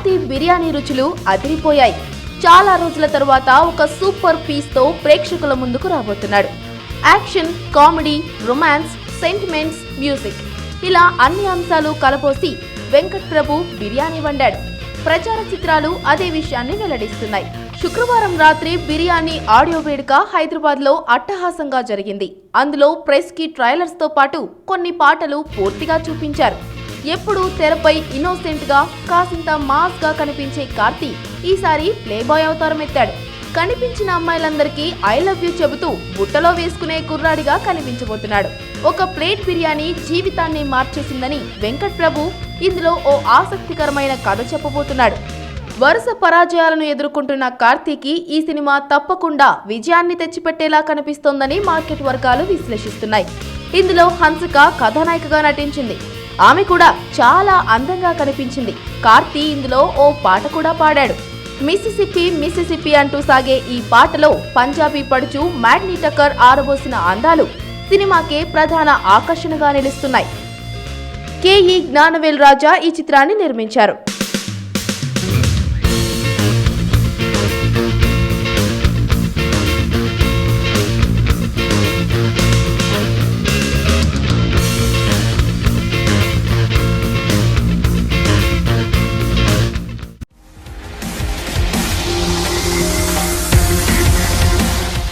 కార్తీ బిర్యానీ రుచులు అదిరిపోయాయి. చాలా రోజుల తరువాత ఒక సూపర్ పీస్ తో ప్రేక్షకుల ముందుకు రాబోతున్నాడు. Action, comedy, romance, sentiments, music ఇలా అన్ని అంశాలు కలపోసి వెంకట్ ప్రభు బిర్యానీ వండాడు. ప్రచార చిత్రాలు అదే విషయాన్ని వెల్లడిస్తున్నాయి. శుక్రవారం రాత్రి బిర్యానీ ఆడియో వేడుక హైదరాబాద్ లో అట్టహాసంగా జరిగింది. అందులో ప్రెస్ కి ట్రైలర్స్ తో పాటు కొన్ని పాటలు పూర్తిగా చూపించారు. ఎప్పుడు తెరపై ఇన్నోసెంట్ గా కాసింత మాస్ గా కనిపించే కార్తీ ఈసారి ప్లే బాయ్ అవతారం ఎత్తాడు. కనిపించిన అమ్మాయిలందరికీ ఐ లవ్ యూ చెబుతూ బుట్టలో వేసుకునే కుర్రాడిగా కనిపించబోతున్నాడు. ఒక ప్లేట్ బిర్యానీ జీవితాన్ని మార్చేసిందని వెంకట్ ప్రభు ఇందులో ఓ ఆసక్తికరమైన కథ చెప్పబోతున్నాడు. వరుస పరాజయాలను ఎదుర్కొంటున్న కార్తీకి ఈ సినిమా తప్పకుండా విజయాన్ని తెచ్చిపెట్టేలా కనిపిస్తోందని మార్కెట్ వర్గాలు విశ్లేషిస్తున్నాయి. ఇందులో హన్సిక కథానాయికగా నటించింది. ఆమె కూడా చాలా అందంగా కనిపించింది. కార్తీ ఇందులో ఓ పాట కూడా పాడాడు. మిసిసిపి మిసిసిపి అంటూ సాగే ఈ పాటలో పంజాబీ పడుచు మ్యాడ్నీ టక్కర్ ఆరబోసిన అందాలు సినిమాకే ప్రధాన ఆకర్షణగా నిలుస్తున్నాయి. కెఈ జ్ఞానవేల్ రాజా ఈ చిత్రాన్ని నిర్మించారు.